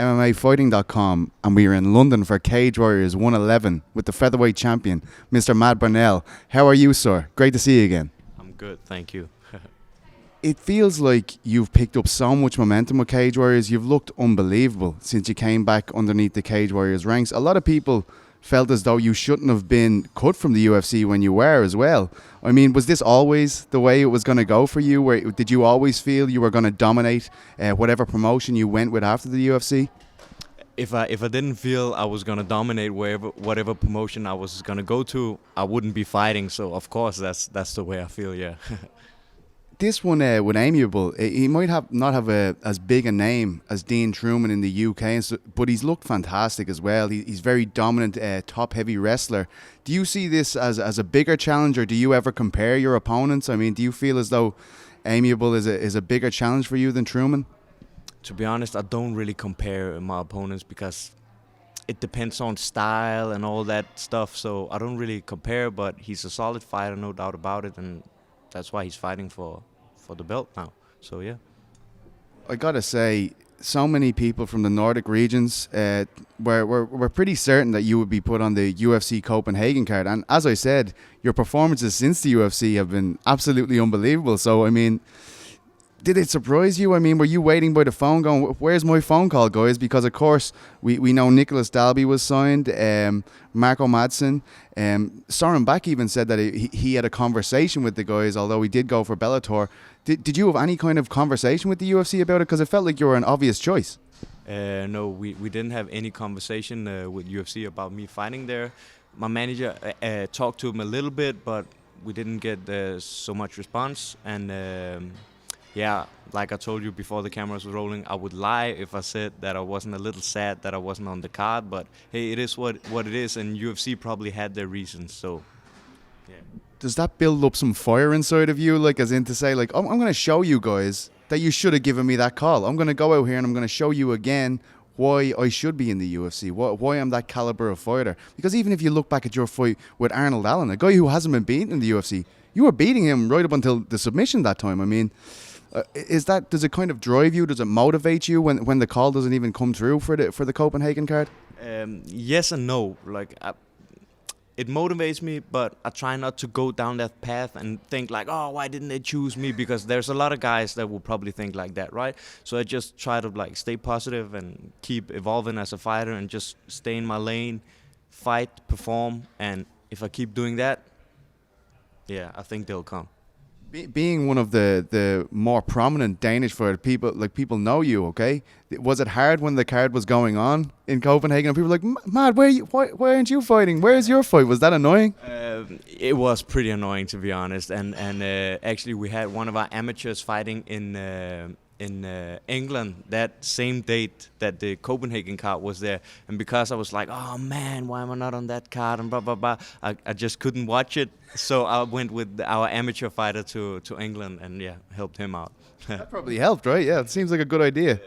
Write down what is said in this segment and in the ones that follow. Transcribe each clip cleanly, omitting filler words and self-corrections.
MMAfighting.com, and we are in London for Cage Warriors 111 with the featherweight champion, Mr. Matt Burnell. How are you, sir? Great to see you again. I'm good, thank you. It feels like you've picked up so much momentum with Cage Warriors. You've looked unbelievable since you came back underneath the Cage Warriors ranks. A lot of people felt as though you shouldn't have been cut from the UFC when you were as well. I mean, was this always the way it was going to go for you? Did you always feel you were going to dominate whatever promotion you went with after the UFC? If I didn't feel I was gonna dominate whatever promotion I was gonna go to, I wouldn't be fighting. So of course that's the way I feel. Yeah. This one with Aimable, he might not have as big a name as Dean Truman in the UK, but he's looked fantastic as well. He's very dominant, top-heavy wrestler. Do you see this as a bigger challenge, or do you ever compare your opponents? I mean, do you feel as though Aimable is a bigger challenge for you than Truman? To be honest, I don't really compare my opponents because it depends on style and all that stuff. So I don't really compare, but he's a solid fighter, no doubt about it, and that's why he's fighting for the belt now. So yeah. I gotta say, so many people from the Nordic regions were pretty certain that you would be put on the UFC Copenhagen card. And as I said, your performances since the UFC have been absolutely unbelievable. So, I mean, did it surprise you? I mean, were you waiting by the phone going, where's my phone call, guys? Because, of course, we know Nicholas Dalby was signed, Marco Madsen. Soren Bak even said that he had a conversation with the guys, although he did go for Bellator. Did you have any kind of conversation with the UFC about it? Because it felt like you were an obvious choice. No, we didn't have any conversation with UFC about me fighting there. My manager talked to him a little bit, but we didn't get so much response. And yeah, like I told you before the cameras were rolling, I would lie if I said that I wasn't a little sad that I wasn't on the card. But hey, it is what it is, and UFC probably had their reasons. So yeah. Does that build up some fire inside of you, like, as in to say, like, I'm going to show you guys that you should have given me that call. I'm going to go out here and I'm going to show you again why I should be in the UFC, why I'm that caliber of fighter. Because even if you look back at your fight with Arnold Allen, a guy who hasn't been beaten in the UFC, you were beating him right up until the submission that time. I mean, does it kind of drive you? Does it motivate you when the call doesn't even come through for the Copenhagen card? Yes and no. Like, it motivates me, but I try not to go down that path and think like, oh, why didn't they choose me? Because there's a lot of guys that will probably think like that, right? So I just try to like stay positive and keep evolving as a fighter and just stay in my lane, fight, perform, and if I keep doing that, yeah, I think they'll come. Being one of the more prominent Danish fighters, people know you, okay? Was it hard when the card was going on in Copenhagen and people were like, Matt, why aren't you fighting? Where's your fight? Was that annoying? It was pretty annoying, to be honest. And actually, we had one of our amateurs fighting in England that same date that the Copenhagen card was there, and because I was like, oh man, why am I not on that card, and blah blah blah, I just couldn't watch it, so I went with our amateur fighter to England and yeah, helped him out. That probably helped, right? Yeah, it seems like a good idea.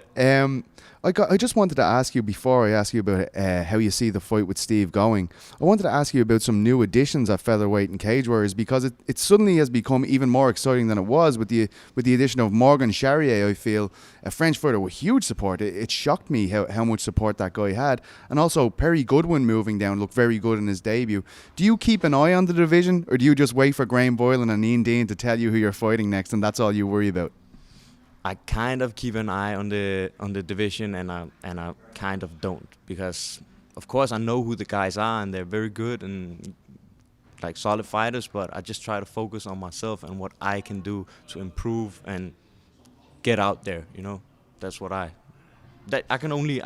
I just wanted to ask you, before I ask you about how you see the fight with Steve going, I wanted to ask you about some new additions at featherweight and Cage Warriors, because it suddenly has become even more exciting than it was with the addition of Morgan Charrier. I feel a French fighter with huge support. It shocked me how much support that guy had, and also Perry Goodwin moving down looked very good in his debut. Do you keep an eye on the division, or do you just wait for Graham Boylan and Ian Dean to tell you who you're fighting next, and that's all you worry about? I kind of keep an eye on the division, and I kind of don't, because of course I know who the guys are and they're very good and like solid fighters, but I just try to focus on myself and what I can do to improve and get out there. You know, that's what I can only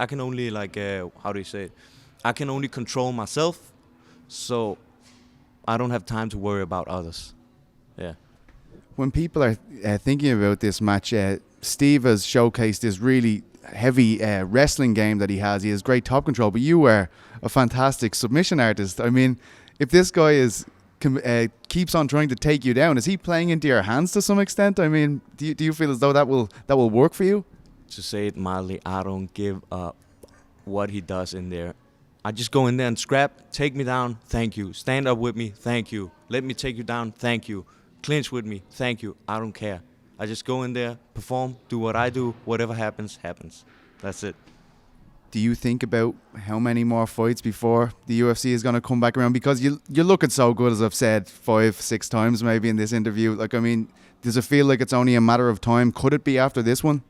like how do you say it? I can only control myself, so I don't have time to worry about others. Yeah. When people are thinking about this match, Steve has showcased this really heavy wrestling game that he has. He has great top control, but you are a fantastic submission artist. I mean, if this guy keeps on trying to take you down, is he playing into your hands to some extent? I mean, do you feel as though that will work for you? To say it mildly, I don't give up what he does in there. I just go in there and scrap, take me down, thank you. Stand up with me, thank you. Let me take you down, thank you. Clinch with me, thank you. I don't care. I just go in there, perform, do what I do. Whatever happens, happens. That's it. do you think about how many more fights before the UFC is going to come back around? Because you're looking so good, as I've said 5-6 times maybe in this interview. Like, I mean, does it feel like it's only a matter of time? Could it be after this one?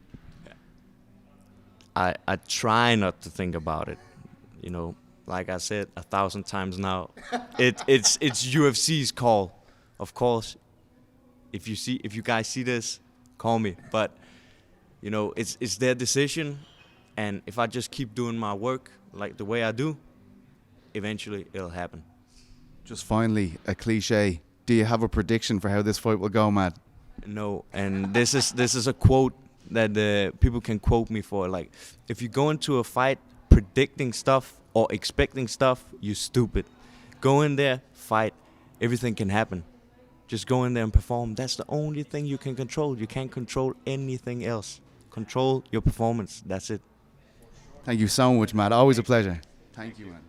I try not to think about it. You know, like I said 1,000 times now, it's UFC's call. Of course, if you guys see this, call me. But you know, it's their decision, and if I just keep doing my work like the way I do, eventually it'll happen. Just finally, a cliche. Do you have a prediction for how this fight will go, Matt? No, and this is a quote that people can quote me for. Like, if you go into a fight predicting stuff or expecting stuff, you're stupid. Go in there, fight. Everything can happen. Just go in there and perform. That's the only thing you can control. You can't control anything else. Control your performance. That's it. Thank you so much, Matt. Always a pleasure. Thank you, man.